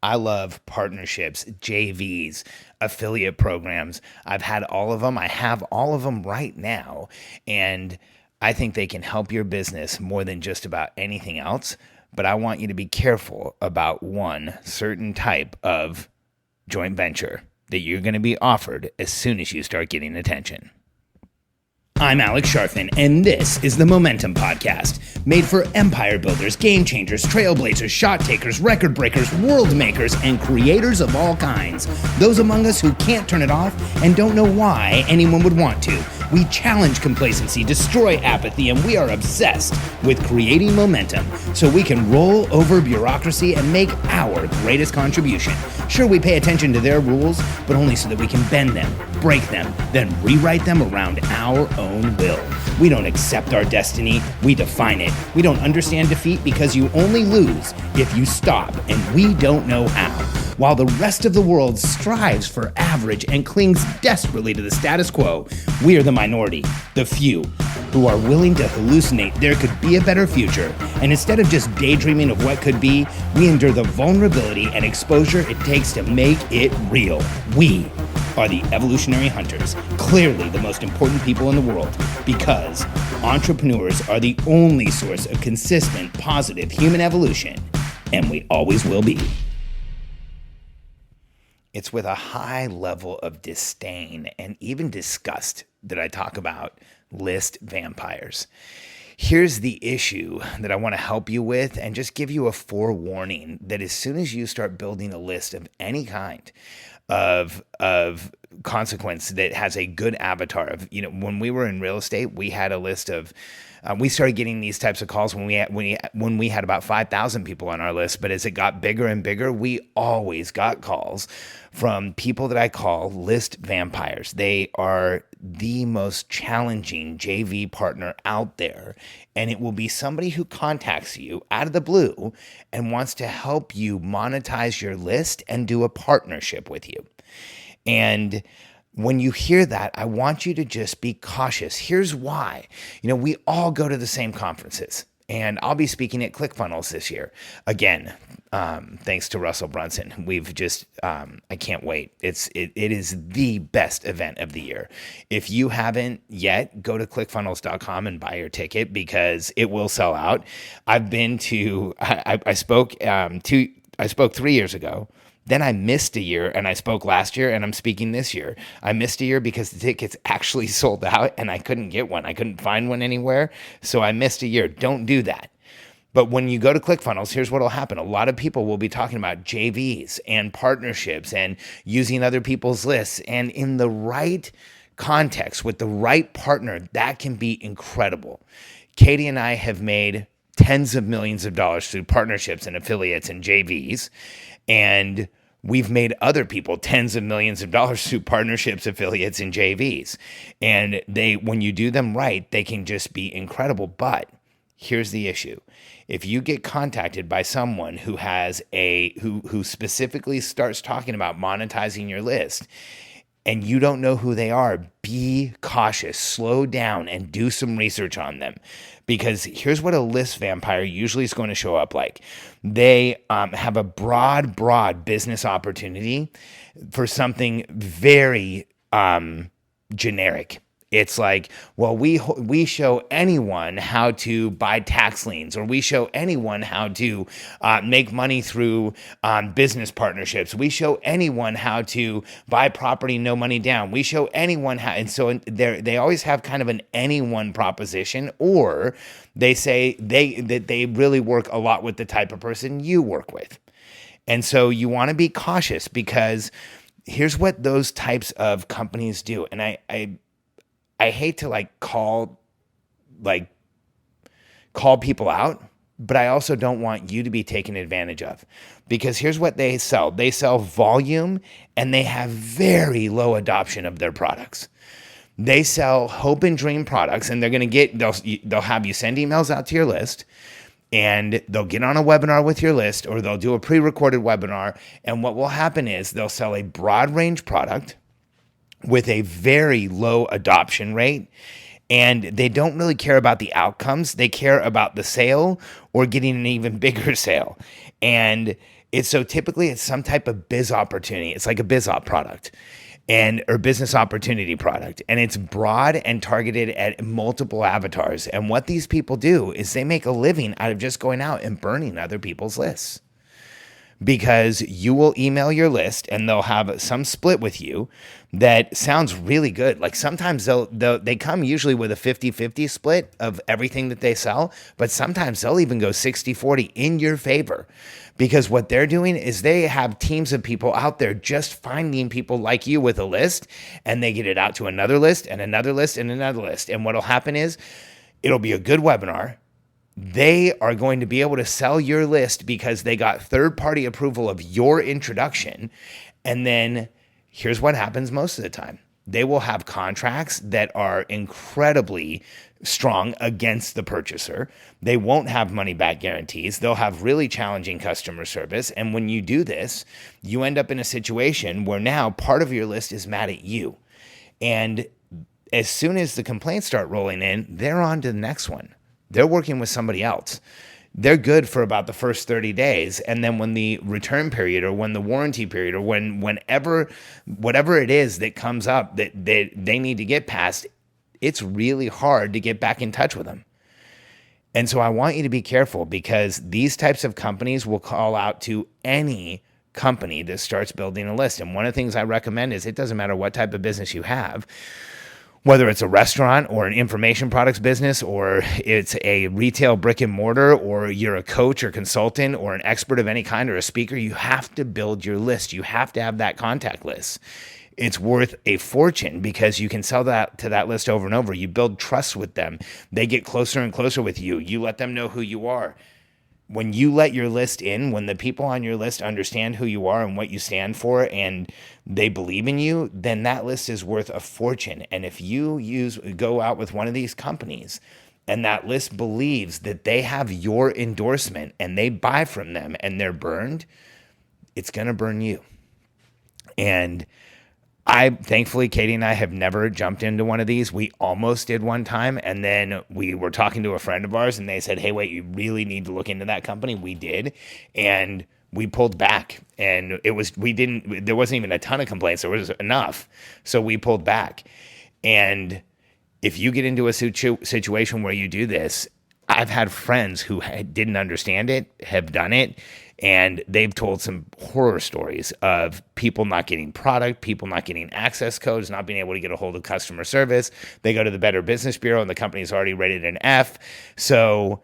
I love partnerships, JVs, affiliate programs. I've had all of them. I have all of them right now. And I think they can help your business more than just about anything else. But I want you to be careful about one certain type of joint venture that you're going to be offered as soon as you start getting attention. I'm Alex Sharfin, and this is the Momentum Podcast, made for empire builders, game changers, trailblazers, shot takers, record breakers, world makers, and creators of all kinds. Those among us who can't turn it off and don't know why anyone would want to. We challenge complacency, destroy apathy, and we are obsessed with creating momentum so we can roll over bureaucracy and make our greatest contribution. Sure, we pay attention to their rules, but only so that we can bend them, break them, then rewrite them around our own will. We don't accept our destiny, we define it. We don't understand defeat because you only lose if you stop, and we don't know how. While the rest of the world strives for average and clings desperately to the status quo, we are the minority, the few, who are willing to hallucinate there could be a better future. And instead of just daydreaming of what could be, we endure the vulnerability and exposure it takes to make it real. We are the evolutionary hunters, clearly the most important people in the world, because entrepreneurs are the only source of consistent, positive human evolution, and we always will be. It's with a high level of disdain and even disgust that I talk about list vampires. Here's the issue that I want to help you with and just give you a forewarning that as soon as you start building a list of any kind of consequence that has a good avatar of, when we were in real estate, we had a list of we started getting these types of calls when we had about 5,000 people on our list. But as it got bigger and bigger, we always got calls from people that I call list vampires. They are the most challenging JV partner out there. And it will be somebody who contacts you out of the blue and wants to help you monetize your list and do a partnership with you. And when you hear that, I want you to just be cautious. Here's why. We all go to the same conferences, and I'll be speaking at ClickFunnels this year. Again, thanks to Russell Brunson. We've just, I can't wait. It is the best event of the year. If you haven't yet, go to clickfunnels.com and buy your ticket because it will sell out. I've been to, I spoke 3 years ago. Then I missed a year and I spoke last year and I'm speaking this year. I missed a year because the tickets actually sold out and I couldn't get one. I couldn't find one anywhere. So I missed a year. Don't do that. But when you go to ClickFunnels, here's what will happen. A lot of people will be talking about JVs and partnerships and using other people's lists. And in the right context with the right partner, that can be incredible. Katie and I have made tens of millions of dollars through partnerships and affiliates and JVs. And we've made other people tens of millions of dollars through partnerships, affiliates, and JVs. And when you do them right, they can just be incredible. But here's the issue. If you get contacted by someone who has who specifically starts talking about monetizing your list, and you don't know who they are, be cautious, slow down, and do some research on them. Because here's what a list vampire usually is going to show up like. They have a broad business opportunity for something very generic. It's like, well, we show anyone how to buy tax liens, or we show anyone how to make money through business partnerships. We show anyone how to buy property, no money down. We show anyone how, and so they always have kind of an anyone proposition, or they say that they really work a lot with the type of person you work with. And so you want to be cautious because here's what those types of companies do. And I hate to call people out, but I also don't want you to be taken advantage of, because here's what they sell. They sell volume and they have very low adoption of their products. They sell hope and dream products, and they'll have you send emails out to your list, and they'll get on a webinar with your list, or they'll do a pre-recorded webinar. And what will happen is they'll sell a broad range product with a very low adoption rate, and they don't really care about the outcomes. They care about the sale or getting an even bigger sale. And So typically it's some type of biz opportunity. It's like a biz op product or business opportunity product. And it's broad and targeted at multiple avatars. And what these people do is they make a living out of just going out and burning other people's lists, because you will email your list and they'll have some split with you that sounds really good. Like sometimes they come usually with a 50-50 split of everything that they sell, but sometimes they'll even go 60-40 in your favor, because what they're doing is they have teams of people out there just finding people like you with a list, and they get it out to another list and another list and another list. And what'll happen is it'll be a good webinar. They are going to be able to sell your list because they got third-party approval of your introduction. And then here's what happens most of the time. They will have contracts that are incredibly strong against the purchaser. They won't have money-back guarantees. They'll have really challenging customer service. And when you do this, you end up in a situation where now part of your list is mad at you. And as soon as the complaints start rolling in, they're on to the next one. They're working with somebody else. They're good for about the first 30 days. And then when the return period or when the warranty period or whatever it is that comes up that they need to get past, it's really hard to get back in touch with them. And so I want you to be careful, because these types of companies will call out to any company that starts building a list. And one of the things I recommend is it doesn't matter what type of business you have, whether it's a restaurant or an information products business, or it's a retail brick and mortar, or you're a coach or consultant or an expert of any kind or a speaker, you have to build your list. You have to have that contact list. It's worth a fortune because you can sell that to that list over and over. You build trust with them. They get closer and closer with you. You let them know who you are. When you let your list in, when the people on your list understand who you are and what you stand for, and they believe in you, then that list is worth a fortune. And if you go out with one of these companies and that list believes that they have your endorsement and they buy from them and they're burned, it's going to burn you. And thankfully, Katie and I have never jumped into one of these. We almost did one time, and then we were talking to a friend of ours, and they said, hey, wait, you really need to look into that company. We did, and we pulled back, and there wasn't even a ton of complaints. There was enough, so we pulled back. And if you get into a situation where you do this, I've had friends who didn't understand it, have done it, and they've told some horror stories of people not getting product, people not getting access codes, not being able to get a hold of customer service. They go to the Better Business Bureau and the company's already rated an F. So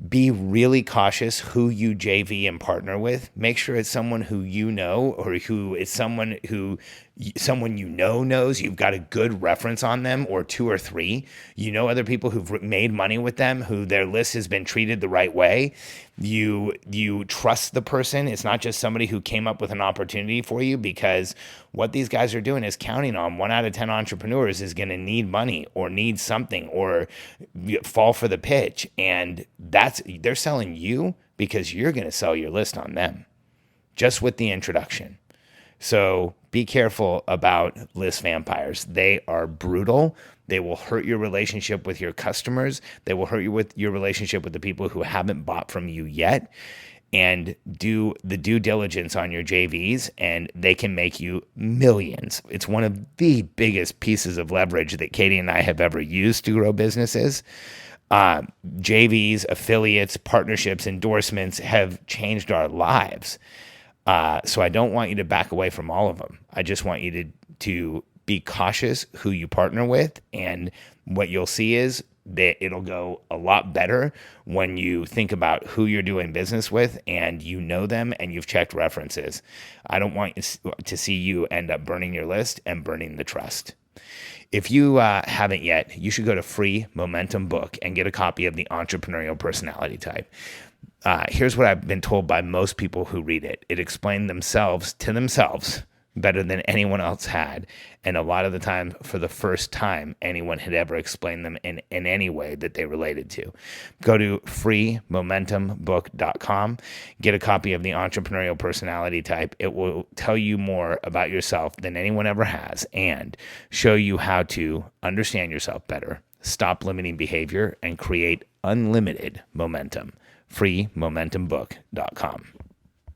be really cautious who you JV and partner with. Make sure it's someone who you know, or who is someone you know knows. You've got a good reference on them, or 2 or 3. You know other people who've made money with them, who their list has been treated the right way. You trust the person. It's not just somebody who came up with an opportunity for you, because what these guys are doing is counting on 1 out of 10 entrepreneurs is going to need money or need something or fall for the pitch. And they're selling you because you're going to sell your list on them just with the introduction. So be careful about list vampires. They are brutal. They will hurt your relationship with your customers. They will hurt you with your relationship with the people who haven't bought from you yet. And do the due diligence on your JVs, and they can make you millions. It's one of the biggest pieces of leverage that Katie and I have ever used to grow businesses. JVs, affiliates, partnerships, endorsements have changed our lives. So I don't want you to back away from all of them. I just want you to be cautious who you partner with, and what you'll see is that it'll go a lot better when you think about who you're doing business with and you know them and you've checked references. I don't want to see you end up burning your list and burning the trust. If you haven't yet, you should go to Free Momentum Book and get a copy of The Entrepreneurial Personality Type. Here's what I've been told by most people who read it. It explained themselves to themselves better than anyone else had. And a lot of the time, for the first time anyone had ever explained them in any way that they related to. Go to freemomentumbook.com. Get a copy of The Entrepreneurial Personality Type. It will tell you more about yourself than anyone ever has, and show you how to understand yourself better, stop limiting behavior, and create unlimited momentum. freemomentumbook.com.